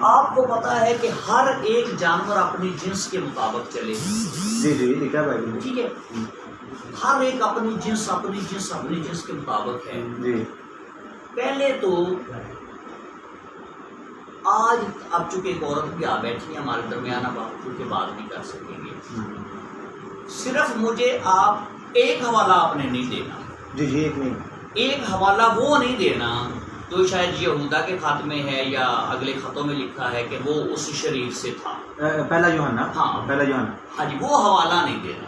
آپ کو پتا ہے کہ ہر ایک جانور اپنی جنس کے مطابق چلے. جی جی لکھا ہے بھائی. ٹھیک ہے, ہر ایک اپنی جنس کے مطابق ہے. جی پہلے تو آج اب چونکہ ایک عورت بھی آ بیٹھی ہے ہمارے درمیان, اب آپ چونکہ بات نہیں کر سکیں گے, صرف مجھے آپ ایک حوالہ آپ نے نہیں دینا. جی جی ایک حوالہ وہ نہیں دینا جو شاید یہودا کے خط میں ہے یا اگلے خطوں میں لکھا ہے کہ وہ اس شریف سے تھا. پہلا یوحنا. ہاں پہلا یوحنا. ہاں جی, وہ حوالہ نہیں دینا.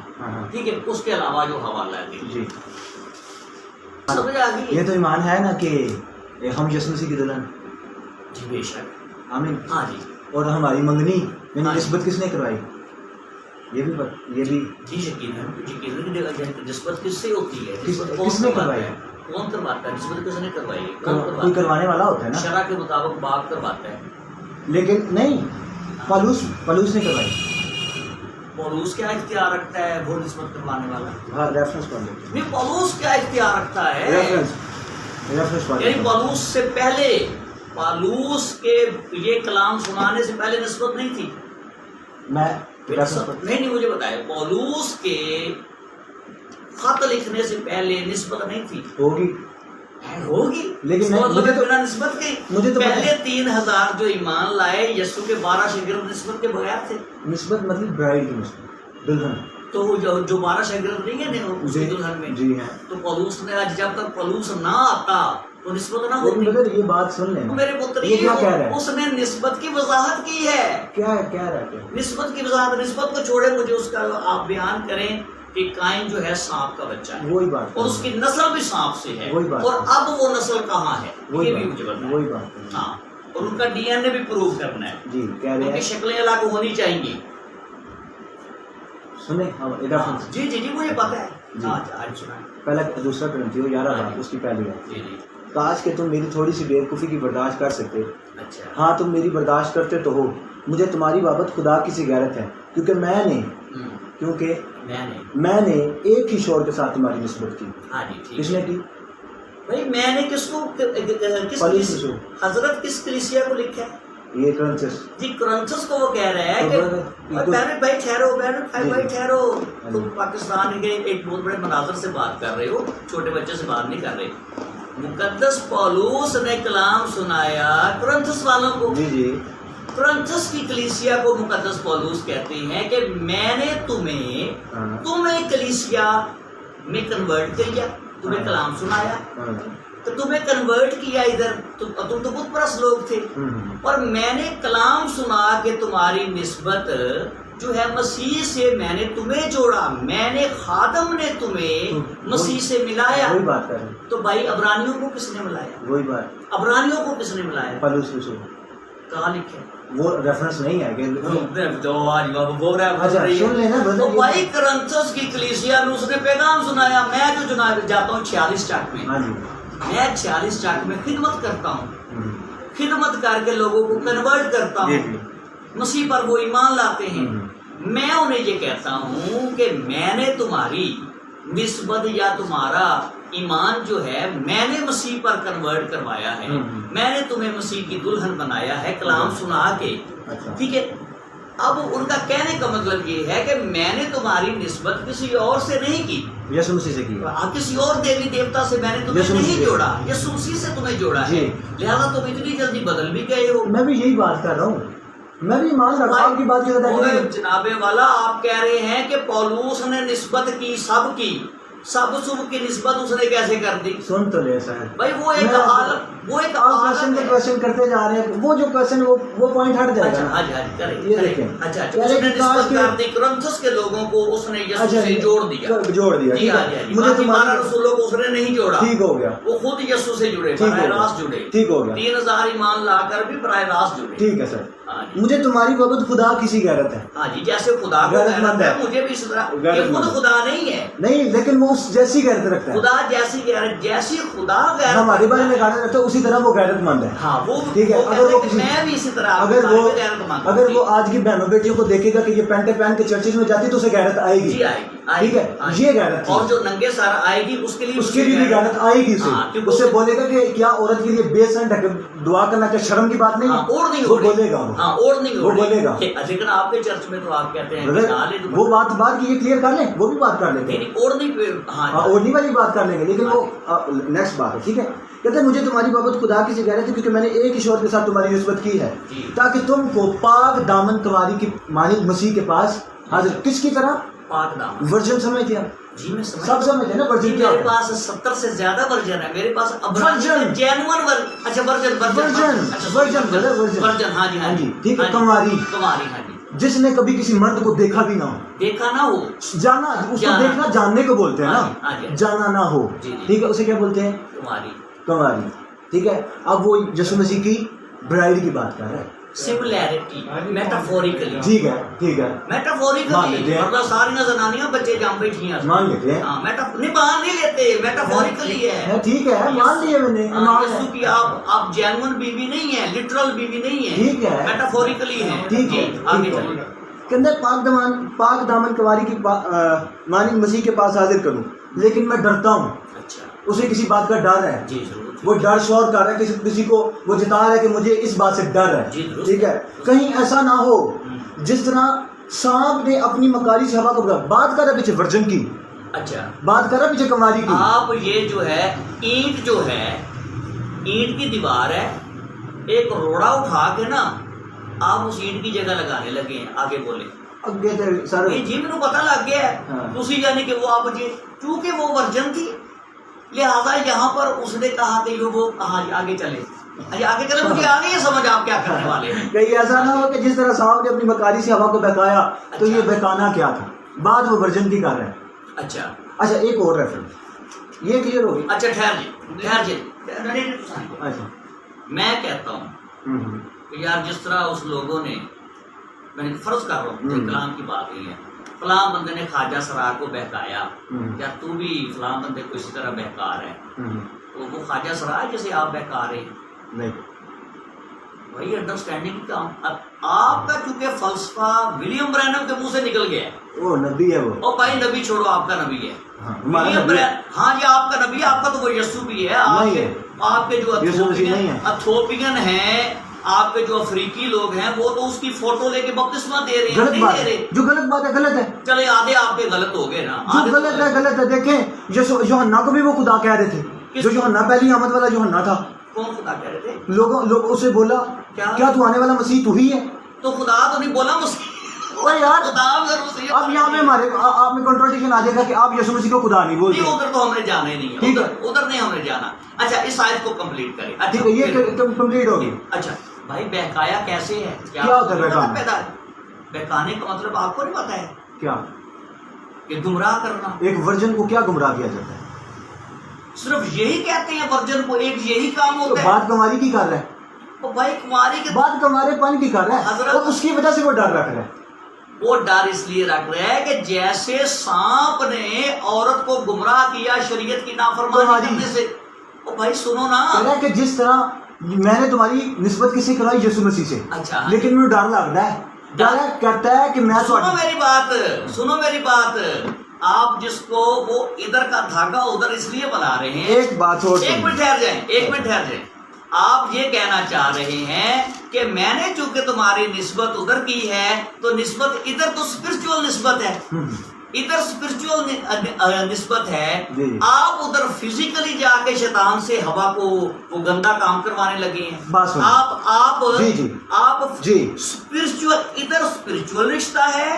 ٹھیک ہے, اس کے علاوہ جو حوالہ ہے جی سمجھ آ گئی. یہ تو ایمان ہے نا کہ ہم یسوع مسیح کی دلہن. جی بے شک. آمین. ہاں جی. اور ہماری منگنی یعنی نسبت کس نے کروائی؟ یہ بھی جی یقیناً نسبت کس سے ہوتی ہے؟ کس نے کروائی؟ کون کرواتا ہے نسبت؟ کس نے کروائی؟ کوئی کروانے والا ہوتا ہے نا. شرع کے مطابق باپ کرواتا ہے. لیکن نہیں, پالوس نے کروائی. پولوس کیا اختیار رکھتا ہے وہ نسبت کروانے والا؟ ہاں ریفرنس پڑھ لیں. نہیں, پولوس کیا اختیار رکھتا ہے؟ ریفرنس پڑھ لیں. یعنی پولوس سے پہلے, پولوس کے یہ کلام سنانے سے پہلے نسبت نہیں تھی. میں نہیں مجھے بتائے, پولوس کے خط لکھنے سے پہلے نسبت نہیں تھی. ہوگی لیکن بنا نسبت کے مجھے تو پہلے 3000 جو ایمان لائے یسوع کے 12 شاگرد نسبت کے بغیر تھے. نسبت مطلب برائڈ کی نسبت, دلہن. تو جو 12 شاگرد نہیں ہے اس کی دلہن میں, جی ہیں. تو پولوس نے آج جب تک پولوس نہ آتا تو نسبت نہ ہوتی. مگر یہ بات سن لیں میرے پتر, اس نے نسبت کی وضاحت کی ہے. کیا رہتا ہے نسبت کی وضاحت؟ نسبت کو چھوڑے, مجھے اس کا آپ بیان کریں کہ قائن جو ہے سانپ کا بچہ ہے, وہی بات, اور اس کی نسل بھی سانپ سے ہے, وہی بات, اور اب وہ نسل کہاں ہے وہی یہ بھی مجھے بتائیں. وہی بات. ہاں, اور ان کا ڈی این اے بھی پروو کرنا ہے. جی کہہ رہے ہیں شکلیں الگ ہونی چاہیے. سنیں جی مجھے پتا ہے. آج سنائیں. پہلا دوسرا کرنتھیوں 11 بات, اس کی پہلی بات. جی جی. کاش کہ تم میری تھوڑی سی بیوقوفی کی برداشت کر سکتے. اچھا. ہاں تم میری برداشت کرتے تو ہو. مجھے تمہاری بابت خدا کی سی غیرت ہے, کیونکہ میں نے ایک ہی شور کے ساتھ تمہاری نسبت کی. ہاں جی. کس نے کی بھائی؟ میں نے کس کو, حضرت کس کلیسیا کو لکھا ہے؟ یہ کرنتھس. جی کرنتھس کو وہ کہہ رہا ہے کہ بھائی ٹھہرو, تم پاکستان کے ایک بہت بڑے مناظر سے بات کر رہے ہو, چھوٹے بچے سے بات نہیں کر رہے. مقدس پولوس نے کلام سنایا کرنتھس والوں کو. جی جی. کرنتھس کی کلیسیا کو مقدس پولوس کہتے ہیں کہ میں نے تمہیں کلیسیا میں کنورٹ کیا, تمہیں کلام سنایا, تو تمہیں کنورٹ کیا ادھر, تم تو بہت پرست لوگ تھے, اور میں نے کلام سنا کہ تمہاری نسبت جو ہے مسیح سے میں نے تمہیں جوڑا, میں نے خادم نے تمہیں مسیح سے ملایا. وہی بات کر رہے ہیں. تو بھائی عبرانیوں کو کس نے ملایا؟ وہی بات. عبرانیوں کو کس نے ملایا؟ پولوس رسول. کہاں لکھے؟ وہ ریفرنس نہیں ہے کہ تو بھائی کرنتھس کی کلیسیا میں اس نے پیغام سنایا. میں جو جاتا ہوں 46 چک میں, میں 46 چک میں خدمت کرتا ہوں, خدمت کر کے لوگوں کو کنورٹ کرتا ہوں, مسیح پر وہ ایمان لاتے ہیں. میں انہیں یہ کہتا ہوں کہ میں نے تمہاری نسبت یا تمہارا ایمان جو ہے میں نے مسیح پر کنورٹ کروایا ہے, میں نے تمہیں مسیح کی دلہن بنایا ہے کلام سنا کے. ٹھیک ہے. اب ان کا کہنے کا مطلب یہ ہے کہ میں نے تمہاری نسبت کسی اور سے نہیں کی, یسوع مسیح سے کی, کسی اور دیوی دیوتا سے میں نے تمہیں نہیں جوڑا, یسوع مسیح سے تمہیں جوڑا ہے. لہذا تم اتنی جلدی بدل بھی گئے ہو. میں بھی یہی بات کر رہا ہوں, میں بھی مان رہا ہوں آپ کی بات کی. جناب والا آپ کہہ رہے ہیں کہ پولوس نے نسبت کی, سب کی نسبت اس نے کیسے کر دی؟ سن تو لے سر بھائی, وہ ایک کوشچن کرتے جا رہے ہیں, وہ جو کوشچن وہ پوائنٹ ہٹ جائے گا. یہ دیکھیں. اچھا اس نے نسبت کر دی کرنتھس کے لوگوں کو, اس نے یسوع سے جوڑ دیا. جی ہاں جی. مجھے تمہارا رسولوں کو اس نے نہیں جوڑا. ٹھیک ہو گیا. وہ خود یسوع سے جڑے, براہ راست جڑے. ٹھیک ہو گیا. 3000 ایمان لا کر بھی براہ راست جڑے. ٹھیک ہے سر. مجھے تمہاری بابت خدا کسی غیرت ہے. ہاں جی, جیسے خدا کو غیرت ہے مجھے بھی اسی طرح. یہ خود خدا نہیں ہے. نہیں, لیکن وہ جیسی غیرت رکھتا ہے. خدا جیسی غیرت, جیسی خدا غیرت ہمارے بارے میں غیرت رکھتا ہے اسی طرح وہ غیرت مند ہے. ہاں وہ ٹھیک ہے. میں بھی اسی طرح, اگر وہ آج کی بہنوں بیٹیوں کو دیکھے گا کہ یہ پینٹیں پہن کے چرچز میں جاتی تو اسے غیرت آئے گی. جی آئے گی. ٹھیک ہے یہ غیرت اور جو ننگے سر آئے گی اس کے لیے بھی غیرت آئے گی اس سے بولے گا کہ کیا عورت کے لیے بے سن ڈھک دعا کرنا کیا شرم کی بات نہیں ہے؟ وہ بولے گا وہ بولے گا. لیکن آپ کے چرچ میں تو آپ کہتے ہیں وہ بات کی یہ کلیئر کر لیں, وہ بھی بات کر لیں گے, اوڑھنی والی بات کر لیں گے, لیکن وہ نیکسٹ بات ہے. ٹھیک ہے, کہتے ہیں مجھے تمہاری بابت خدا کی سے کہہ رہے تھے کیونکہ میں نے ایک ہی شوہر کے ساتھ تمہاری نسبت کی ہے تاکہ تم کو پاک دامن کنواری کی مانی مسیح کے پاس حاضر. کس کی طرح؟ پاک دامن. ورجن سمجھتے ہیں؟ جی میں سب سمجھتے ہیں نا ورجن کیا میرے پاس 70 سے زیادہ ورجن ہے میرے پاس. جینون اچھا ورجن ہاں جی ٹھیک ہے. کنواری ہاں جی جس نے کبھی کسی مرد کو دیکھا بھی نہ ہو, جانا اس کو دیکھنا جاننے کو بولتے ہیں نا, جانا نہ ہو. ٹھیک ہے, اسے کیا بولتے ہیں؟ کنواری. ٹھیک ہے, اب وہ یسوع مسیح کی برائڈ کی بات کر رہا ہے. Similarity metaphorically. ٹھیک ہے میٹافوریکلی مطلب ساری زنانیاں بچے جام بیٹھی ہیں مان لیتے ہیں. نہیں مان نہیں لیتے, میٹافوریکلی ہے. ٹھیک ہے, مان لیے میں نے. یسوع کی آپ جینون بیوی نہیں ہے, لٹرل بیوی نہیں ہے, ٹھیک ہے, میٹافوریکلی ہے. ٹھیک ہے, آگے چلیے. کہتے پاک دامن کنواری کی مانی مسیح کے پاس حاضر کروں, لیکن میں ڈرتا ہوں. اچھا, اسے کسی بات کا ڈر ہے. جی ضرور. وہ ڈر شور کر رہا ہے, کسی کو وہ جتا رہا ہے کہ مجھے اس بات سے ڈر ہے. ٹھیک ہے, کہیں ایسا نہ ہو جس طرح سانپ نے اپنی مکاری سے ہوا کو بلا. بات کر رہا پیچھے ورجن کی. اچھا, بات کر رہا پیچھے کنواری کی. آپ یہ جو ہے اینٹ کی دیوار ہے, ایک روڑا اٹھا کے نا آپ اس اینٹ کی جگہ لگانے لگے ہیں. آگے بولے. سر جی میرے پتہ لگ گیا ہے اسی یعنی کہ وہ آپ جی چونکہ وہ ورجن تھی لہٰذا یہاں پر اس نے کہا کہ وہ کہاں آگے چلے. آگے چلے مجھے آگے یہ سمجھ آپ کیا کرنے والے ہیں. کہیں ایسا نہ ہو کہ جس طرح سانپ نے اپنی مکاری سے ہوا کو بہکایا تو یہ بہکانا کیا تھا, بات وہ ورجن کی کر رہا ہے. اچھا ایک اور ریفرنس یہ کلیئر ہو گئی. اچھا ٹھہر جی اچھا, میں کہتا ہوں کہ یار جس طرح اس لوگوں نے, میں فرض کر رہا ہوں کلام کی بات نہیں ہے, فلاں بندے نے خواجہ سرا کو بہکایا, یا تو بھی فلاں بندے کو اسی طرح بہکا رہے ہیں, تو وہ خواجہ سرا ہے جسے آپ بہکا رہے ہیں نہیں. وہی انڈرسٹینڈنگ کا آپ کا چونکہ فلسفہ ولیم برینم کے منہ سے نکل گیا ہے. وہ نبی ہے, وہ بھائی نبی چھوڑو, آپ کا نبی ہے ہاں جی, آپ کا نبی ہے, آپ کا تو وہ یسوع بھی ہے. آپ کے جو ایتھوپین ہیں, آپ کے جو افریقی لوگ ہیں, وہ تو اس کی فوٹو لے کے بپتسمہ دے رہے ہیں. نہیں دے رہے, جو غلط بات ہے غلط ہے. چلے آدھے آپ کے غلط ہو گئے نا, جو غلط ہے. دیکھیں یوحنا کو بھی وہ خدا کہہ رہے تھے, جو یوحنا پہلی آمد والا یوحنا تھا. کون خدا کہہ رہے تھے؟ لوگ اسے بولا کیا تو آنے والا مسیح تو ہی ہے؟ تو خدا تو نہیں بولا مسیح. یار اب یہاں پہ ہمارے آپ میں کنٹراڈکشن آ جائے گا کہ آپ یسوع مسیح کو خدا نہیں بولتے. ادھر تو ہم نے جانا ہی نہیں ہے, ادھر نہیں ہم نے جانا. اچھا اس آیت کو کمپلیٹ کریں. ٹھیک ہے, یہ کمپلیٹ ہوگی. اچھا بھائی بہکایا کیسے ہے, کیا ہوتا ہے بہکانے کا مطلب آپ کو نہیں پتا ہے کیا؟ کہ گمراہ کرنا. ایک ورجن کو کیا گمراہ کیا جاتا ہے؟ صرف یہی کہتے ہیں ورجن کو, ایک یہی کام ہوتا ہے. بات کنواری کی کر رہا ہے, بھائی کماری کی بات کنوارے پن کی کر رہا ہے, اور اس کی وجہ سے وہ ڈر رکھ رہا ہے. وہ ڈر اس لیے رکھ رہا ہے کہ جیسے سانپ نے عورت کو گمراہ کیا شریعت کی نافرمانی کرنے سے. او بھائی سنو نا, کہہ رہا ہے کہ جس طرح میں نے تمہاری نسبت کس سے کرائی یسوع مسیح سے, لیکن مجھے ڈر لگ رہا ہے. ڈر کہتا ہے کہ میں سنو میری بات, آپ جس کو وہ ادھر کا دھاگا ادھر اس لیے بنا رہے ہیں. ایک بات اور, ایک منٹ ٹھہر جائیں. آپ یہ کہنا چاہ رہے ہیں کہ میں نے چونکہ تمہاری نسبت ادھر کی ہے تو نسبت ادھر تو اسپرچول نسبت ہے, ادھر اسپرچول نسبت ہے. آپ ادھر فزیکلی جا کے شیطان سے ہوا کو وہ گندا کام کروانے لگے ہیں. آپ اسپرچول, ادھر اسپرچول رشتہ ہے,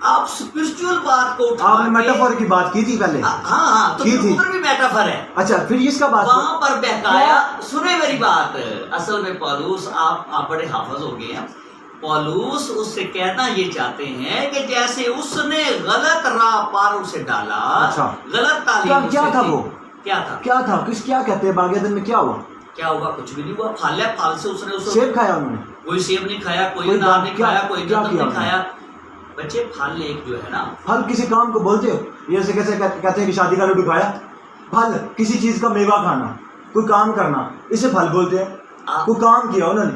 آپ اسپرچول بات کو آپ نے میٹافور کی بات کی تھی پہلے. ہاں تو ادھر بھی میٹافور ہے. اچھا پھر اس کا بات وہاں پر بہکایا. سنیں میری بات, اصل میں پولوس آپ بڑے حافظ ہو گئے ہیں. پولوس اس سے کہنا یہ چاہتے ہیں کہ جیسے اس نے غلط راہ پر اسے ڈالا, غلط تعلیم. کیا تھا وہ, کیا تھا کیا کہتے ہیں باغ عدن میں کیا ہوا؟ کیا ہوگا, کچھ بھی نہیں ہوا. پھل ہے, پھل سے اس نے سیب کھایا, انہوں نے کوئی سیب نہیں کھایا, کوئی انار نہیں کھایا, کوئی گندم نہیں کھایا. بچے پھل ایک جو ہے نا, پھل کسی کام کو بولتے ہو, جیسے کیسے کہتے ہیں کہ شادی کا لڈو کھایا. پھل کسی چیز کا میوہ کھانا, کوئی کام کرنا, اسے پھل بولتے ہیں. کوئی کام کیا انہوں نے.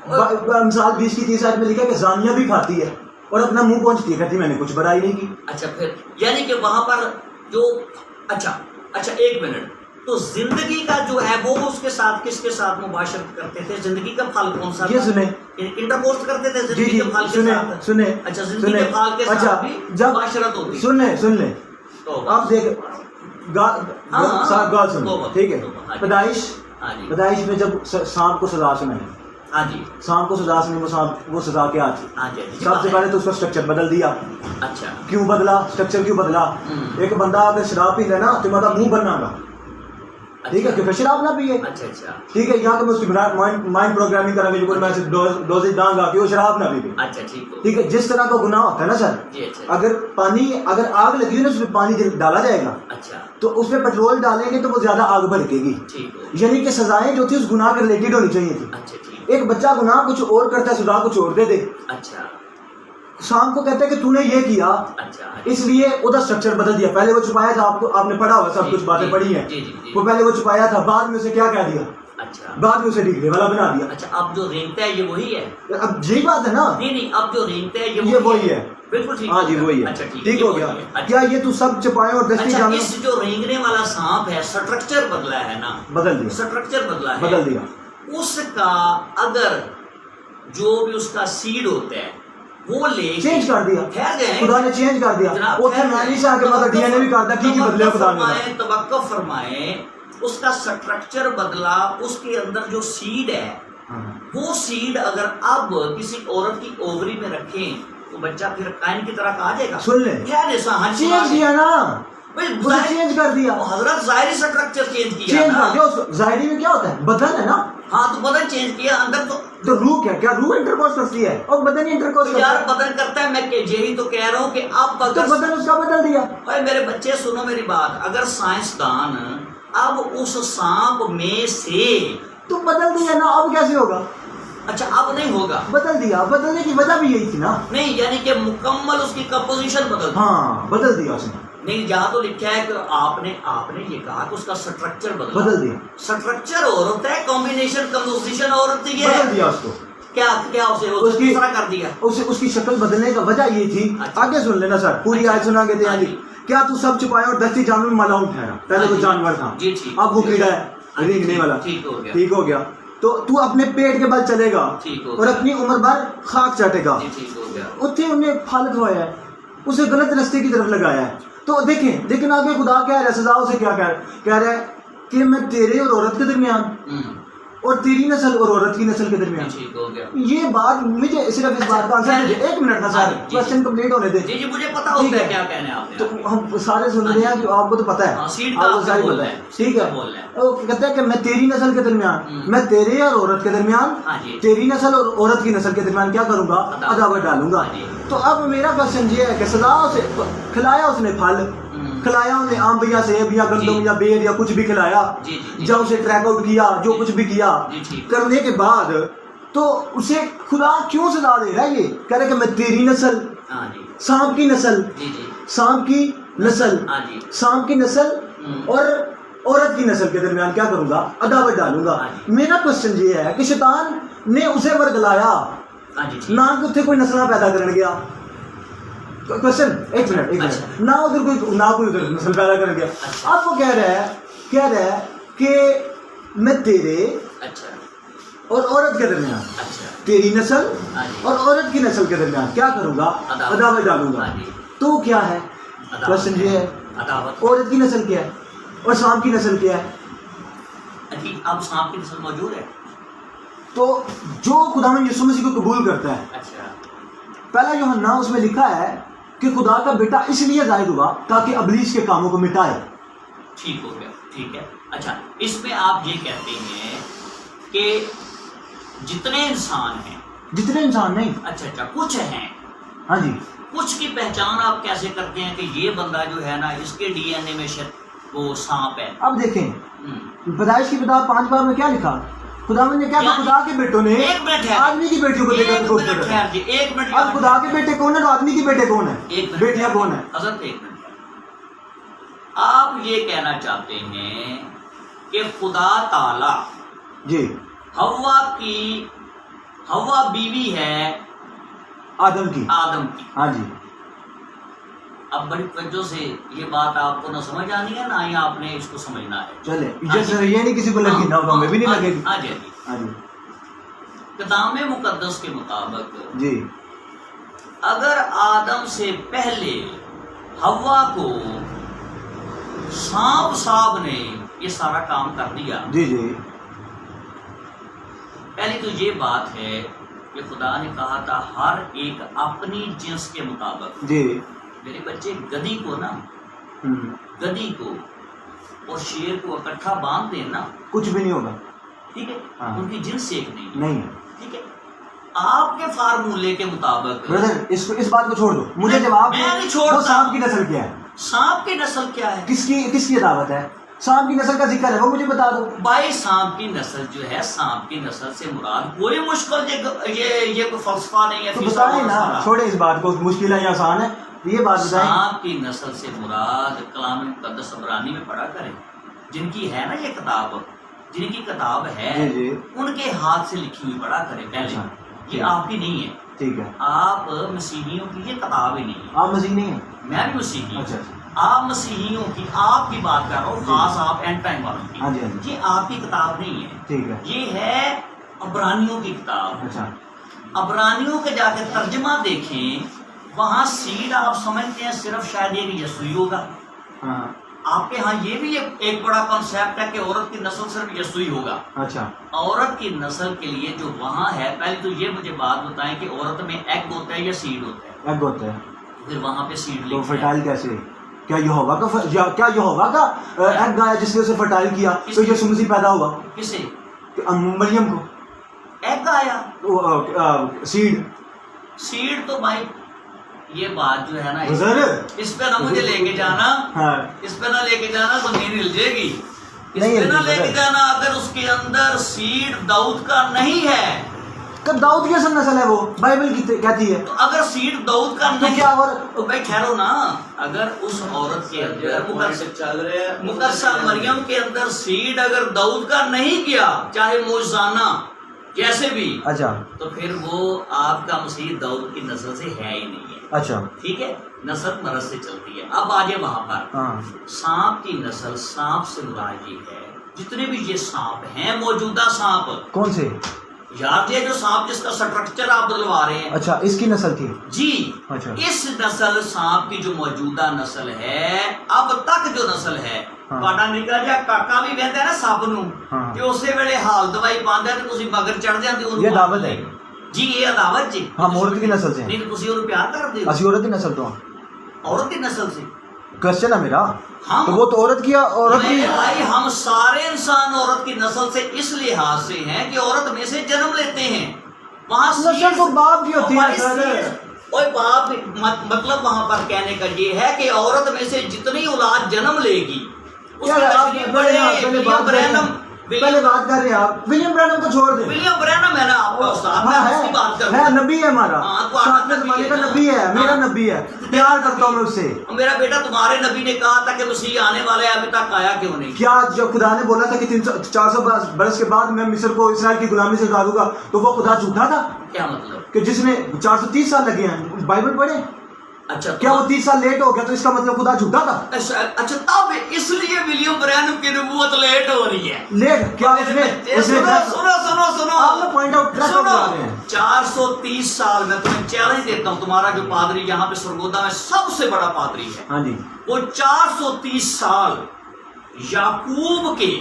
مثال 20 کی 30 آیت میں لکھا کہ زانیہ بھی کھاتی ہے. اور اپنا منہ پہنچتی ہے کہتی میں نے کچھ برائی نہیں کی. اچھا پھر یعنی کہ وہاں پر جو اچھا ایک منٹ, تو زندگی کا جو ہے وہ اس کے ساتھ کس کے ساتھ مباشرت کرتے تھے؟ زندگی کا پھل کون سا؟ یہ سنیں, انٹرکورس کرتے تھے زندگی کے پھل کے ساتھ. سنیں. اچھا زندگی کے پھل کے ساتھ بھی مباشرت ہوتی. سن لیں آپ دیکھ گال سن, ٹھیک ہے. پیدائش میں جب سانپ کو سزا سنائی, ہاں جی, سانپ کو سزا سنی, وہ سزا کیا تھی؟ سب سے پہلے تو اس کا اسٹرکچر بدل دیا. اچھا کیوں بدلا؟ اسٹرکچر کیوں بدلا؟ ایک بندہ اگر شراب پی لے نا تو مطلب منہ بننا گا, ٹھیک ہے, کیونکہ شراب نہ پیے. اچھا ٹھیک ہے, یہاں تو میں اس کی مائنڈ پروگرامنگ کریں گے, میں ڈوزیج داں گا کہ وہ شراب نہ پی. اچھا ٹھیک ہے, جس طرح کا گناہ ہوتا ہے نا سر, اگر آگ لگی ہے نا اس میں پانی ڈالا جائے گا, تو اس میں پیٹرول ڈالیں گے تو وہ زیادہ آگ بھڑکے گی. یعنی کہ سزائیں جو تھی اس گناہ کے ریلیٹڈ ہونی چاہیے تھی. ایک بچہ گناہ کچھ اور کرتا ہے, سزا کچھ اور دے دے. اچھا شام کو کہتے ہیں کہ تو نے یہ کیا, اس لیے ادھر اسٹرکچر بدل دیا. پہلے وہ چھپایا تھا, آپ نے پڑھا ہوا سب کچھ باتیں پڑھی ہیں, وہ پہلے وہ چھپایا تھا, بعد میں اسے کیا کہہ دیا, بعد میں اسے ڈگری والا بنا دیا. اچھا اب جو رینگتا ہے یہ وہی ہے. اب یہی بات ہے نا, نہیں اب جو رینگتا ہے یہ وہی ہے. بالکل ٹھیک, ہاں جی وہی ہے. ٹھیک ہو گیا. کیا یہ تو سب چھپائے اور دستی جانے؟ اس جو رینگنے والا سانپ ہے سٹرکچر بدلا ہے نا, بدل دیا, سٹرکچر بدلا ہے, بدل دیا. اس کا اگر جو بھی اس کا سیڈ ہوتا ہے وہ لے چینج کر دیا, خدا نے چینج کر دیا. ڈی این اے بھی کرتا کی بدلے خدا نے. توقع فرمائے, اس کا سٹرکچر بدلا, اس کے اندر جو سیڈ ہے وہ سیڈ اگر اب کسی عورت کی اووری میں رکھیں تو بچہ پھر کائن کی طرح کہا جائے گا. سن لیں, چینج کیا نا, چینج کر دیا حضرت. ظاہری سٹرکچر چینج کیا, چینج کر دیا. ظاہری میں کیا ہوتا ہے؟ بدن ہے نا. ہاں تو بدن چینج کیا, اندر تو روح کیا روح انٹرکورس کرتی ہے اور بدن ہی انٹرکورس کرتا ہے. یار بدن کرتا ہے, میں یہی تو کہہ رہا ہوں کہ اب تو بدن اس کا بدل دیا. اوے میرے بچے سنو میری بات, اگر سائنسدان اب اس سانپ میں سے تو بدل دیا نا, اب کیسے ہوگا؟ اچھا اب نہیں ہوگا, بدل دیا. بدلنے کی وجہ بھی یہی تھی نا. نہیں یعنی کہ مکمل اس کی کمپوزیشن بدل, ہاں بدل دیا اس نے. نہیں جہاں تو لکھا ہے کہ آپ نے یہ کہا کہ اس کا سٹرکچر بدل دیا. سٹرکچر اور ہوتا ہے, کمبینیشن کمپوزیشن اور ہوتی ہے. بدل دیا اس کو. کیا اسے کس طرح کر دیا؟ اس کی شکل بدلنے کا وجہ یہ تھی. آگے سن لینا سر, پوری آیت سنا کے دیا. کیا تو سب چھپایا اور دستی جانور میں ملاؤں ٹھہرا. پہلے تو جانور تھا, اب وہ کیڑا ہے رینگنے والا. ٹھیک ہو گیا. تو اپنے پیٹ کے بل چلے گا اور اپنی عمر بھر خاک چاٹے گا. اتنے انہیں پھل کھوایا ہے, اسے غلط رستے کی طرف لگایا ہے. تو دیکھیں آگے خدا کہہ رہا ہے, سزا اسے کیا کہہ رہا ہے کہ میں تیرے اور عورت کے درمیان اور تیری نسل اور عورت کی نسل کے درمیان. یہ بات مجھے صرف اس بات کا آنسر دے. ایک منٹ نا سر, کوسچن کمپلیٹ ہونے دیں. جی مجھے پتا ہوتا ہے کیا کہنا ہے آپ نے. تو ہم سارے سن رہے ہیں, جو آپ کو تو پتا ہے, آپ کو ساری پتا ہے. ٹھیک ہے, وہ کہتا ہے کہ میں تیری نسل کے درمیان, میں تیرے اور عورت کے درمیان, تیری نسل اور عورت کی نسل کے درمیان کیا کروں گا؟ عداوت ڈالوں گا. تو اب میرا کوسچن یہ ہے کہ سزا اسے کھلایا, اس نے پھل کھلایا, انہیں آم یا سیب یا گندم یا بیر یا کچھ بھی کھلایا, جب اسے ٹریک آؤٹ کیا, جو کچھ بھی کیا کرنے کے بعد, تو اسے خدا کیوں سزا دے رہا ہے؟ یہ کہہ رہا ہے کہ میں تیری نسل, سانپ کی نسل, سانپ کی نسل, سانپ کی نسل اور عورت کی نسل کے درمیان کیا کروں گا؟ عداوت ڈالوں گا. میرا کوسچن یہ ہے کہ شیطان نے اسے ورگلایا, نہ کہ اتنے کوئی نسلیں پیدا کرنے گیا. کوسچن ایک منٹ, نہ کوئی ادھر نسل پیدا کر گیا. اب وہ کہہ رہا ہے کہ میں تیرے اور عورت کے درمیان, تیری نسل اور عورت کی نسل کے درمیان کیا کروں گا؟ عداوت ڈالوں گا. تو کیا ہے کوسچن یہ ہے, عورت کی نسل کیا ہے اور سانپ کی نسل کیا ہے؟ اب سانپ کی نسل موجود ہے. تو جو خداوند یسوع مسیح کو قبول کرتا ہے, پہلا یوحنا اس میں لکھا ہے کہ خدا کا بیٹا اس لیے ظاہر ہوا تاکہ ابلیس کے کاموں کو مٹائے. ٹھیک ہو گیا, ٹھیک ہے. اچھا اس میں آپ یہ کہتے ہیں کہ جتنے انسان نہیں, اچھا کچھ ہیں, ہاں جی, کچھ کی پہچان آپ کیسے کرتے ہیں کہ یہ بندہ جو ہے نا اس کے ڈی این اے میں وہ سانپ ہے؟ اب دیکھیں پیدائش کی کتاب 5 بار میں کیا لکھا, خداوند نے کیا کہا, خدا کے بیٹوں نے آدمی کی بیٹیوں کو دیکھا. اب خدا کے بیٹے کون ہیں, آدمی کے بیٹے کون ہیں, بیٹیاں کون ہیں؟ حضرت ایک منٹ, آپ یہ کہنا چاہتے ہیں کہ خدا تعالی جی ہوا بیوی ہے آدم کی. ہاں جی. اب بڑی توجہ سے یہ بات آپ کو نہ سمجھ آنی ہے نہ ہی آپ نے اس کو سمجھنا ہے. چلے یہ نہیں کسی کو لگی نہ ہمیں بھی نہیں لگے گی. ہاں جی. کلام مقدس کے مطابق جی اگر آدم سے پہلے حوا کو سانپ صاحب نے یہ سارا کام کر دیا. جی جی. پہلی تو یہ بات ہے کہ خدا نے کہا تھا ہر ایک اپنی جنس کے مطابق. جی میرے بچے گدی کو نا گدی کو اور شیر کو اکٹھا باندھ دیں نا کچھ بھی نہیں ہوگا. ٹھیک ہے. ان کی جنس ایک نہیں. ٹھیک ہے. آپ کے فارمولے کے مطابق اس بات کو چھوڑ دو. مجھے جواب چھوڑ. سانپ کی نسل کیا ہے؟ سانپ کی نسل کیا ہے؟ کس کی دعوت ہے؟ سانپ کی نسل کا ذکر ہے وہ مجھے بتا دو. بھائی سانپ کی نسل جو ہے سانپ کی نسل سے مراد کوئی مشکل یہ کوئی فلسفہ نہیں ہے. تو بتائیں نا, چھوڑے اس بات کو, مشکل ہے یا آسان ہے یہ بات بتائیں. سانپ کی نسل سے مراد کلام مقدس عبرانی میں پڑھا کریں جن کی ہے نا یہ کتاب, جن کی کتاب ہے ان کے ہاتھ سے لکھی ہوئی پڑھا کریں پہلے. یہ آپ کی نہیں ہے. ٹھیک ہے. آپ مسیحیوں کی یہ کتاب ہی نہیں ہے. آپ مسیحی نہیں ہیں؟ میں بھی مسیحی ہوں. آپ مسیحیوں کی آپ کی بات کر رہا ہوں, خاص آپ اینڈ ٹائم والوں کی. یہ آپ کی کتاب نہیں ہے. ٹھیک ہے. یہ ہے عبرانیوں کی کتاب. اچھا. عبرانیوں کے جا کے ترجمہ دیکھیں, وہاں سیڈ آپ سمجھتے ہیں صرف شاید ایک یسوعی ہوگا. آپ کے ہاں یہ بھی ایک بڑا کنسیپٹ ہے کہ عورت کی نسل صرف یسوعی ہوگا. اچھا. عورت کی نسل کے لیے جو وہاں ہے, پہلے تو یہ مجھے بات بتائیں کہ عورت میں ایگ ہوتا ہے یا سیڈ ہوتا ہے؟ ایگ ہوتا ہے. پھر وہاں پہ سیڈ تو فرٹائل کیسے؟ کیا یہوہ کا ایگ آیا جس نے اسے فرٹائل کیا تو یسوع مسیح پیدا ہوا؟ کسے؟ مریم کو ایگ آیا. سیڈ تو بھائی یہ بات جو ہے نا اس پہ نہ مجھے لے کے جانا, اس پہ نہ لے کے جانا, زمین ہل جائے گی. اس پہ نہ لے کے جانا اگر اس کے اندر سیڈ داؤد کا نہیں ہے. داؤد کی اصل نسل ہے وہ بائبل کہتی ہے. تو اگر سیڈ داؤد کا نہیں کیا تو بھائی ٹھہرو نا, اگر اس عورت کے اندر مقدسہ مریم کے اندر سیڈ اگر داؤد کا نہیں کیا, چاہے موجزانہ جیسے بھی, اچھا, تو پھر وہ آپ کا مسیح داؤد کی نسل سے ہے ہی نہیں ہے. اچھا. ٹھیک ہے. نسل مرض سے چلتی ہے. اب آجے وہاں پر سانپ کی نسل, سانپ سے مراد یہ ہے جتنے بھی یہ سانپ ہیں موجودہ سانپ. کون سے یاد ہے؟ جو سانپ جس کا سٹرکچر آپ بدلوا رہے ہیں. اچھا, اس کی نسل تھی جی. اچھا. اس نسل سانپ کی جو موجودہ نسل ہے, اب تک جو نسل ہے, پاٹا نکلا جا کاکا بھی بہتا ہے نا سب نو, کہ اسے ویلے حال دوائی پاندا ہے تو تسی مگر چڑھ جاندے ہو. یہ دعوت ہے جی, یہ عداوت جی. ہم عورت کی نسل سے نہیں, تسی انہوں پیار کردے ہو. اسی عورت کی نسل تو عورت کی نسل سے کوسچن ہے میرا. تو وہ تو عورت کی بھائی, ہم سارے انسان عورت کی نسل سے اس لحاظ سے ہیں کہ عورت میں سے جنم لیتے ہیں. وہاں نسل تو باپ کی ہوتی ہے. اوے باپ مطلب وہاں پر کہنے کا یہ ہے کہ عورت میں سے جتنی اولاد جنم لے گی اس کی تشریح بڑے. پہلے بات کر رہے ہیں آپ ولیم برینم کو چھوڑ دیں. ولیم برینم ہے نا آپ کا استاد, میں اس کی بات کر رہا ہوں. نبی ہے ہمارا, ساتویں زمانے کا نبی ہے, میرا نبی ہے, پیار کرتا ہوں میں اس سے. میرا بیٹا تمہارے نبی نے کہا تھا کہ مسیح آنے والا ہے, ابھی تک آیا کیوں نہیں؟ کیا جب خدا نے بولا تھا کہ 400 برس کے بعد میں مصر کو اسرائیل کی غلامی سے اتاروں گا, تو وہ خدا جھوٹا تھا؟ کیا مطلب کہ جس نے 430 سال لگے ہیں, بائبل پڑھیں. اچھا, کیا وہ 30 سال لیٹ ہو گیا تو اس کا مطلب خدا جھوٹا تھا؟ اچھا, تب اس لیے ولیم برینم کی نبوت لیٹ ہو رہی ہے. لیٹ کیا سنو 430 سال میں تمہیں چیلنج دیتا ہوں, تمہارا جو پادری یہاں پہ سرگودا میں سب سے بڑا پادری ہے, ہاں جی, وہ 430 سال یعقوب کے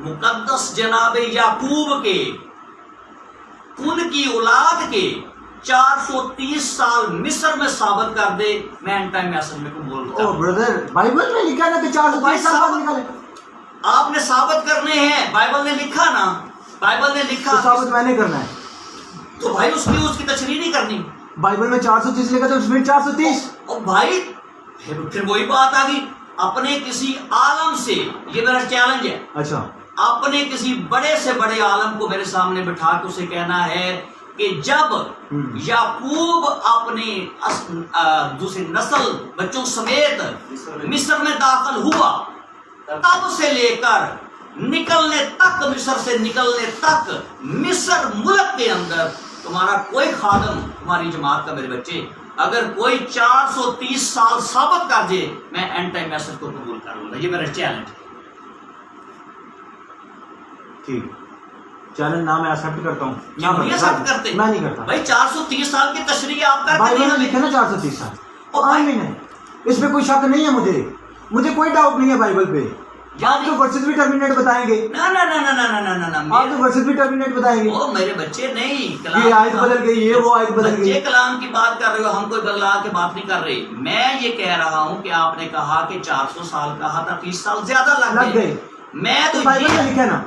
مقدس جناب یعقوب کے ان کی اولاد کے 430 سال مصر میں ثابت کر دے. میں اینڈ ٹائم میں اصل میں کو بول رہا ہوں برادر, بائبل میں لکھا ہے کہ 430 سال نکالے. آپ نے ثابت کرنے ہیں, بائبل نے لکھا نا, بائبل نے لکھا, تو ثابت میں نے کرنا ہے. تو بھائی اس کی تشریح نہیں کرنی. بائبل میں 430 لکھا تو اس میں 430. اور بھائی پھر وہی بات آ گئی, اپنے کسی عالم سے, یہ میرا چیلنج ہے. اچھا, اپنے کسی بڑے سے بڑے عالم کو میرے سامنے بٹھا کے اسے کہنا ہے کہ جب یعقوب اپنی دوسری نسل بچوں سمیت مصر میں داخل ہوا, تب سے لے کر نکلنے تک, مصر سے نکلنے تک مصر ملک کے اندر تمہارا کوئی خادم تمہاری جماعت کا میرے بچے اگر کوئی 430 سال ثابت کر دے میں اینڈ ٹائم میسج کو قبول کر لوں گا. یہ میرا چیلنج ہے. ٹھیک چیلنج نہ میں ایکسپٹ کرتا ہوں. کرتے میں نہیں کرتا بھائی 430 سال کی تشریح آپ کر بھائی میں لکھے نا 430 سال آمین ہے. اس میں کوئی شک نہیں ہے. مجھے کوئی ڈاؤٹ نہیں ہے بائبل پہ. آپ تو ورسز بھی ٹرمینیٹ بتائیں گے. آپ تو ورسز بھی ٹرمینیٹ بتائیں گے. میرے بچے نہیں یہ آیت بدل گئی یہ وہ آیت بدل گئی. یہ کلام کی بات کر رہے ہو ہم کوئی بدلا کے بات نہیں کر رہے. میں یہ کہہ رہا ہوں کہ آپ نے کہا کہ 400 سال کہا تھا 30 سال زیادہ لگ گئے. میں تو بائبل میں لکھا نا.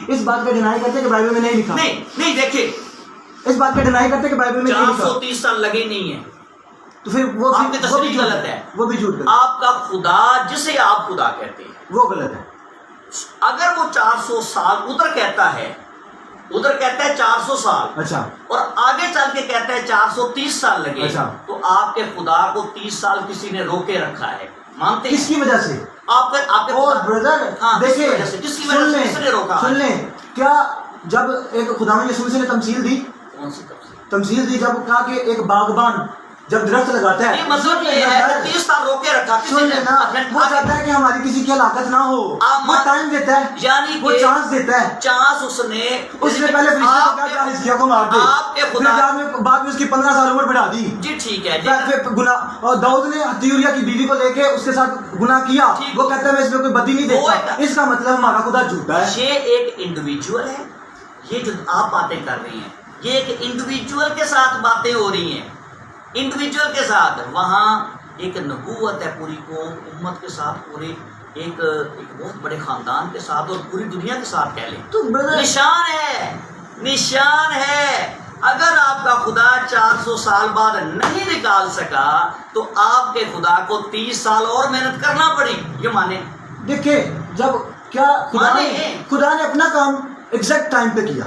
اس بات کا ڈینائی کرتے کہ بائبل میں نہیں لکھا. نہیں دیکھیں اس بات کا ڈینائی کرتے کہ بائبل میں نہیں لکھا. 430 سال لگے نہیں ہیں تو پھر وہ آپ کی تصریح غلط ہے. وہ بھی جھوٹ. آپ کا خدا جسے آپ خدا کہتے ہیں وہ غلط ہے. اگر وہ 400 سال ادھر کہتا ہے 400 سال اچھا اور آگے چل کے کہتا ہے 430 سال لگے اچھا تو آپ کے خدا کو 30 سال کسی نے روکے رکھا ہے. مانتے کس کی وجہ سے؟ آپ کے بردر دیکھیں کس کی وجہ سے کس نے روکا؟ سن لیں کیا جب ایک خداوند یسوع مسیح نے تمثیل دی کون سی تمثیل دی جب کہا کہ ایک باغبان جب درخت لگاتا ہے یہ مطلب یہ ہے کہ 30 سال روکے رکھا سن لینا وہ چاہتا ہے کہ ہماری کسی کی ہلاکت نہ ہو. وہ ٹائم دیتا ہے یعنی وہ چانس دیتا ہے. چانس اس نے پہلے فرشتے کو مار دے آپ کے خدا بعد میں اس کی 15 سال عمر بڑھا دی. جی ٹھیک ہے پھر گناہ اور داؤد نے ہتیوریا کی بیوی کو لے کے اس کے ساتھ گناہ کیا. وہ کہتا ہے میں اس میں کوئی بدی نہیں دیکھتا. اس کا مطلب ہمارا خدا جھوٹا ہے. یہ ایک انڈیویجول ہے. یہ جو آپ باتیں کر رہی ہیں یہ ایک انڈیویجول کے ساتھ باتیں ہو رہی ہیں. انڈیویجول کے ساتھ وہاں ایک نبوت ہے پوری قوم امت کے ساتھ پورے ایک بہت بڑے خاندان کے ساتھ اور پوری دنیا کے ساتھ کہہ لیں نشان ہے. اگر آپ کا خدا 400 سال بعد نہیں نکال سکا تو آپ کے خدا کو 30 سال اور محنت کرنا پڑی. یہ مانے دیکھیں جب کیا خدا نے اپنا کام ایگزیکٹ ٹائم پہ کیا.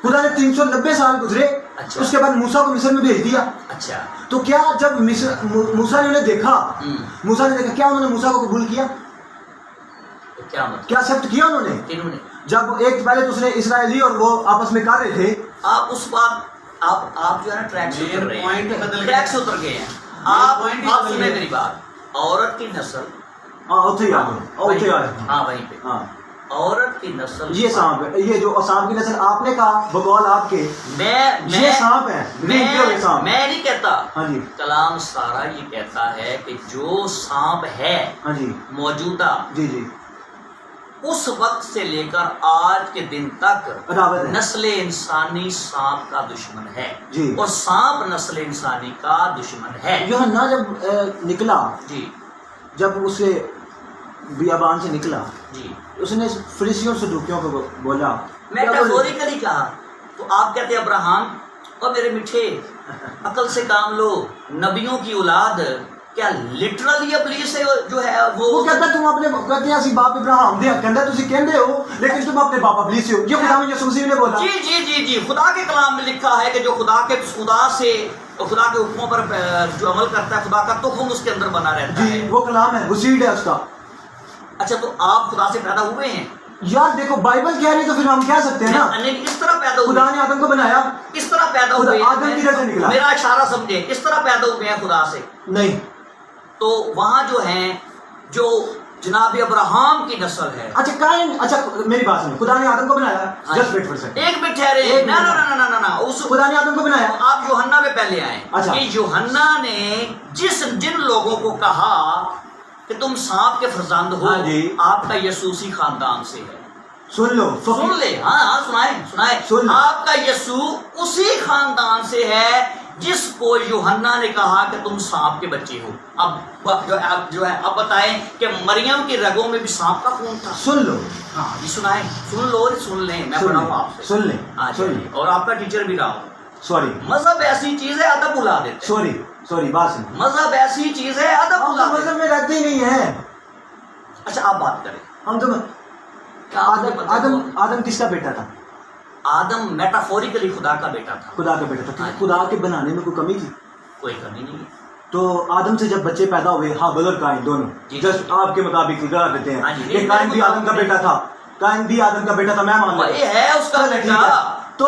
خدا نے 390 سال گزرے. اچھا. اس کے بعد موسیٰ کو مصر میں بھیج دیا. اچھا تو کیا جب موسیٰ نے انہیں دیکھا کیا انہوں نے موسیٰ کو قبول کیا؟ کیا ایکسپٹ کیا انہوں نے؟ جب ایک پہلے تو اس نے اسرائیلی اور وہ آپس میں کر رہے تھے. آپ اس بات آپ جو ہے نا ٹریک سے اتر گئے ہیں. آپ سنیں میری بات. عورت کی نسل وہیں پہ عورت کی نسل یہ سانپ ہے. یہ جو سانپ کی نسل آپ نے کہا بقول آپ کے یہ سانپ ہے. میں نہیں کہتا. ہاں جی کلام سارا یہ کہتا ہے کہ جو سانپ ہے ہاں جی موجودہ جی جی اس وقت سے لے کر آج کے دن تک نسل انسانی سانپ کا دشمن ہے جی. اور سانپ نسل انسانی کا دشمن ہے. یوحنا جب نکلا جی جب اسے بیابان سے نکلا جی اس نے فریسیوں اور صدوقیوں کو بولا میٹافوریکلی کہا تو آپ کہتے ہیں ابراہیم اور میرے میٹھے عقل سے کام لو نبیوں کی اولاد کیا لٹرلی ابلیس جو ہے وہ کہتا ہے تم اپنے کہتے ہیں اسی باپ ابراہیم دے کہندا تسی کہندے ہو لیکن تم اپنے باپ ابلیس ہو. یہ خدا یسوع مسیح نے بولا. جی جی جی جی خدا کے کلام میں لکھا ہے کہ جو خدا کے حکموں پر جو عمل کرتا ہے خدا کا تخم اس کے اندر بنا رہتا ہے. جی وہ کلام ہے وہ سیڈ ہے اس کا. اچھا تو آپ خدا سے پیدا ہوئے ہیں یار دیکھو بائبل کہہ رہی تو پھر ہم کہہ سکتے ہیں نا اس طرح پیدا ہوئے. خدا نے آدم کو بنایا اس طرح پیدا ہوئے آدم کی رزق نکلا. میرا اشارہ سمجھے اس طرح پیدا ہوئے ہیں خدا سے نہیں. تو وہاں جو ہیں جو جناب ابراہیم کی نسل ہے. اچھا قائم اچھا میری بات سنیں خدا نے آدم کو بنایا جسٹ ویٹ فار سیکنڈ ایک منٹ ٹھہرے نا خدا نے آدم کو بنایا. آپ یوحنا میں پہلے آئے اچھا کہ یوحنا نے جن لوگوں کو کہا کہ تم سانپ کے فرزند ہو آپ کا یسوع اسی خاندان سے ہے. سن لو سن لے ہاں سنائیں آپ کا یسوع اسی خاندان سے ہے جس کو یوحنا نے کہا کہ تم سانپ کے بچے ہو. اب جو ہے اب بتائیں کہ مریم کی رگوں میں بھی سانپ کا خون تھا. سن لو ہاں جی سنائیں سن لیں میں پڑھاؤں آپ سے سن لیں اور آپ کا ٹیچر بھی رہا ہوں. سوری مذہب ایسی چیز ہے ادب بلا دیتے. سوری بات سن. مذہب ایسی چیز ہے ادب بلا دیتے. مذہب میں رہتے ہی نہیں ہے. اچھا آپ بات کریں. ہم تو آدم کس کا بیٹا تھا؟ آدم میٹافوریکلی خدا کا بیٹا تھا. خدا کا بیٹا تھا. خدا کے بنانے میں کوئی کمی تھی؟ کوئی کمی نہیں. تو آدم سے جب بچے پیدا ہوئے ہابیل اور قائن دونوں جس آپ کے مطابق ذکر دیتے ہیں کہ قائن بھی آدم کا بیٹا تھا. قائن بھی آدم کا بیٹا تھا. میں مان یہ ہے اس کا بیٹا. تو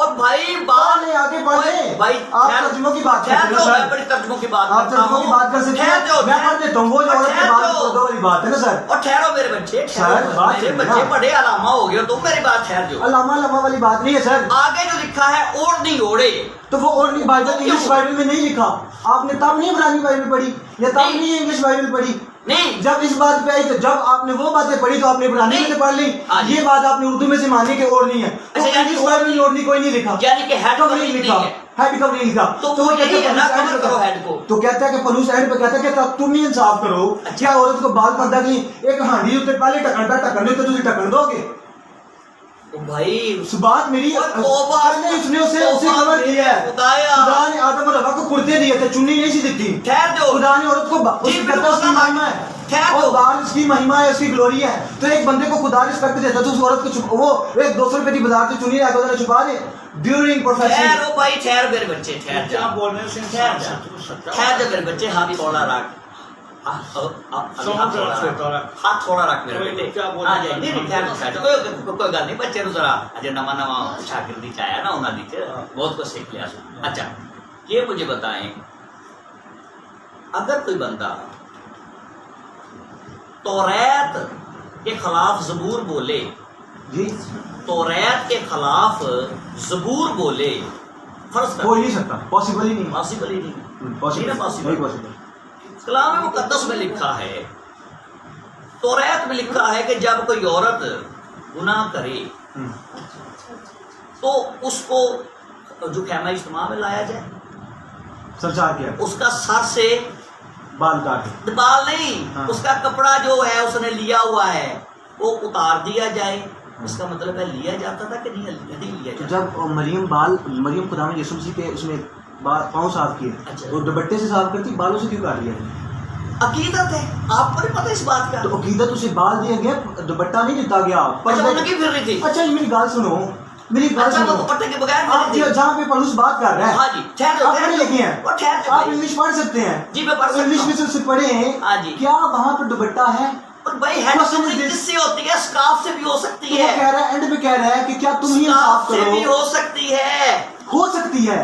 اور بھائی بات نہیں آگے بڑھیں بھائی آپ ترجموں کی بات کرتے ہیں میں بڑی ترجموں کی بات آپ کرتا ترجموں کی بات کر سکتے ہیں میں پڑھ دیتا ہوں وہ جو عورت کی بات اردو والی بات ہے نا سر اور ٹھہرو میرے بچے سر بات میرے بچے بڑے علامہ ہو گئے تم میری بات ٹھہر جو علامہ والی بات نہیں ہے سر آگے جو لکھا ہے اوڑھ نہیں اوڑے تو وہ اردو بائبل انگلش بائبل میں نہیں لکھا آپ نے تب نہیں عبرانی بائبل پڑھی یا تب نہیں انگلش بائبل پڑھی نہیں جب اس بات پہ آئی تو جب آپ نے وہ باتیں پڑھی تو آپ نے عبرانی میں سے پڑھ لی یہ بات آپ نے اردو میں سے مانی کہ اور نہیں ہے تو انگلش بائبل میں اور نہیں کوئی نہیں لکھا یعنی کہ ہیڈ کب نہیں لکھا ہیڈ کب نہیں لکھا تو وہ یہی ہے نا کور کرو ہیڈ کو تو کہتا ہے کہ پلوس اینڈ پہ کہتا ہے کہ تم ہی انصاف کرو کیا عورت کو بال پردہ کی ایک ہانڈی اتنے پہلے ٹکن دے تو تجھے ٹکن دو گے بھائی بات میری اس نے اسے کور کیا ہے خدا نے آدم اور حوا کو کرتے دیے تھے چننی نہیں سی دیتی خدا نے عورت کو اس کی مہمہ ہے اور بال اس کی مہمہ ہے اس کی گلوری ہے تو ایک بندے کو خدا رسپیکٹ دیتا تو اس عورت کو وہ ایک 200 روپے کی بازار سے چننی لا کے چھپا دے ڈیورنگ پروفیشن ٹھہرو بھائی ٹھہر میرے بچے ٹھہر جا بول رہے ہیں ٹھہر جا میرے بچے ہاتھ تھوڑا رکھ ہاتھ تھوڑا رکھ میرے بیٹے کوئی گل نہیں بچے نو ذرا اجے نواں نواں شاگردی چ آیا نا انہاں دی بہت کچھ سیکھ لیا. اچھا یہ مجھے بتائیں اگر کوئی بندہ توریت کے خلاف زبور بولے جی توریت کے خلاف زبور بولے فرض ہو ہی نہیں سکتا پاسبل ہی نہیں پاسبل ہی نہیں پاسبل کلام مقدس میں لکھا ہے توریت میں لکھا ہے کہ جب کوئی عورت گناہ کرے تو اس کو جو خیمہ اجتماع میں لایا جائے سنسار کیا اس کا سر سے بال کاٹ بال نہیں اس کا کپڑا جو ہے اس نے لیا ہوا ہے وہ اتار دیا جائے. اس کا مطلب ہے لیا جاتا تھا کہ نہیں لیا جاتا. جب مریم خدا میں یسوع مسیح کے اس نے پاؤں صاف کیے وہ دوپٹے سے صاف کرتی بالوں سے کیوں کاٹ دیا؟ عقیدت ہے آپ کو نہیں پتہ اس بات کا. تو عقیدت اسے بال دیا گیا دوپٹہ نہیں دیتا گیا. اچھا میری گال سنو میری گال سنو دوپٹے کے بغیر آپ جہاں پہ پڑوس بات کر رہا ہے ہاں جی آپ پڑھے لکھے ہیں آپ انگلش پڑھ سکتے ہیں جی میں پڑھ انگلش میں سے پڑھے ہیں کیا وہاں پہ دوپٹہ ہے اور بھائی ہیڈ کس سے ہوتی ہے اسکارف سے بھی ہو سکتی ہے. وہ کہہ رہا ہے اینڈ پہ کہہ رہا ہے کہ کیا تم ہی انصاف کرو سے بھی ہو سکتی ہے ہو سکتی ہے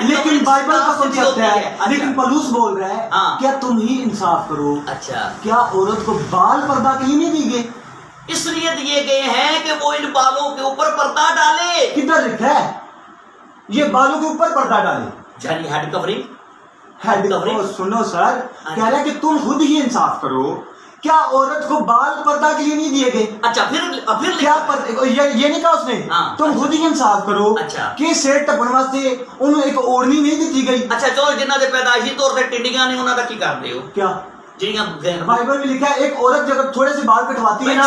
لیکن بائبل کا کنسپٹ ہے لیکن پلوس بول رہا ہے کیا تم ہی انصاف کرو. اچھا کیا عورت کو بال پردہ کہیں نہیں دی گئے؟ اس لیے دیے گئے ہیں کہ وہ ان بالوں کے اوپر پردہ ڈالے. کدھر لکھا ہے یہ بالوں کے اوپر پردہ ڈالے یعنی ہیڈ کورنگ ہیڈ کورنگ. سنو سر کہہ رہا ہے کہ تم خود ہی انصاف کرو. کیا عورت کو بال پردہ کے لیے نہیں دیے گئے؟ اچھا پھر کیا یہ نہیں کہا اس نے تم خود ہی انصاف کرو کہ سیٹ ٹپن واسطے انہوں ایک اوڑھنی نہیں دی گئی. اچھا چلو جنہاں دے پیدائشی طور تے ٹنڈیاں نے انہاں دا کی کر دے ہو کیا جڑیاں بائبل میں لکھا ہے ایک عورت جب تھوڑے سے بال کٹواتی ہے نا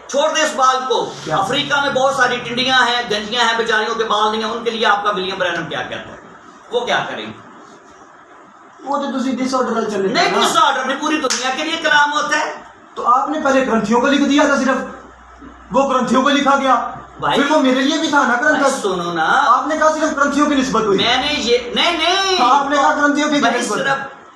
چھوڑ دے اس بال کو. افریقہ میں بہت ساری ٹنڈیاں ہیں گنجیاں ہیں بیچاریوں کے بال نہیں ہیں ان کے لیے آپ کا ولیم برینم کیا کہتا ہے وہ کیا کریں؟ وہ تو تسی ڈس آرڈر چلے نہیں ڈس آرڈر نہیں پوری دنیا کے لیے کلام ہوتا ہے. تو آپ نے پہلے گرنتھیوں کو لکھ دیا تھا صرف وہ گرنتھیوں کو لکھا گیا پھر وہ میرے لیے بھی تھا نا گرنتھ. سنو نا آپ نے کہا صرف گرنتھیوں کی نسبت ہوئی. میں نے یہ نہیں آپ نے کہا گرنتھیوں کی نسبت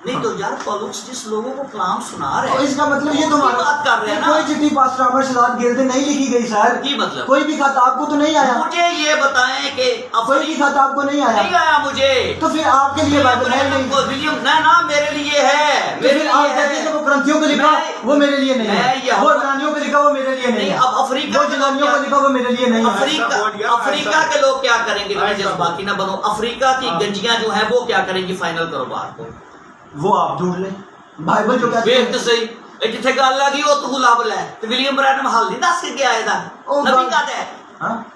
نہیں تو یار پولس جس لوگوں کو کلام سنا رہے ہیں اس کا مطلب یہ تمہاری بات کر رہے ہیں نا کوئی چٹھی پاسٹر عامر شہزاد گردے نہیں لکھی گئی سر کی مطلب کوئی بھی خط آپ کو تو نہیں آیا. مجھے یہ بتائیں کہ کوئی بھی خط آپ کو نہیں آیا مجھے تو پھر آپ کے لیے بائبل ہے نہیں ولیم نہ میرے لیے ہے. پھر آپ کہتے ہیں کہ وہ گرنتھیوں کو لکھا وہ میرے لیے نہیں ہے وہ عبرانیوں کو لکھا وہ میرے لیے نہیں ہے اب افریقہ وہ جنانیوں کو لکھا وہ میرے لیے نہیں ہے. افریقہ کے لوگ کیا کریں گے جذباتی نہ بنو. افریقہ کی گنجیاں جو ہیں وہ کیا کریں گی فائنل کرو بات کو وہ آپ ڈھونڈ لیں بائبل جو کہتے ہیں صحیح جتھے گل لگی وہ تو لب لے تے ولیم برینم حل نہیں دس کے گیا اے دا نبی کہتا ہے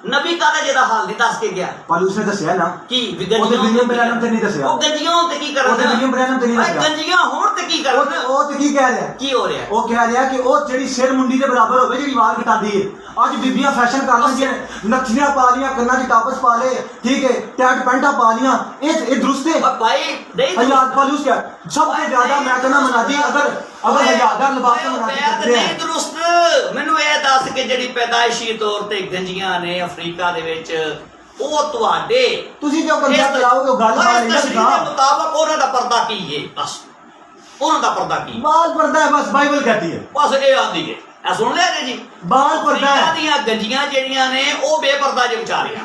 نبی کہتا جے دا حل نہیں دس کے گیا پالوس نے دسیا نا کی ولیم برینم تے نہیں دسیا وہ گنجیاں تے کی کرن ولیم برینم تے نہیں دسیا گنجیاں ہون تے کی کرن او تے کی کہہ رہا ہے کی ہو رہا ہے وہ کہہ رہا ہے کہ او جڑی سر منڈی دے برابر ہوے جڑی وال کٹا دی اج بیبییاں فیشن کر لیں نتھیاں پا لیاں کناں دی ٹاپس پا لے ٹھیک ہے ٹائٹ پینٹاں پا لیاں اے درست ہے بھائی نہیں حیات پالوس کیا سب سے زیادہ میں کہنا منادی اگر حیادار لباس کا منادی کرتے ہیں نہیں درست مینوں اے دس کہ جڑی پیدائشی طور تے گنجیاں نے افریقہ دے وچ او تواڈے تسی جو کنسپٹ لاؤ گے گل بال نہیں لگا مطابق انہاں دا پردہ کی ہے بس انہاں دا پردہ کی بال پردہ ہے بس بائبل کہتی ہے بس اے آندی ہے سن لیا جی بال پردہ دیاں گنجیاں جڑیاں نے او بے پردہ جے بیچاریاں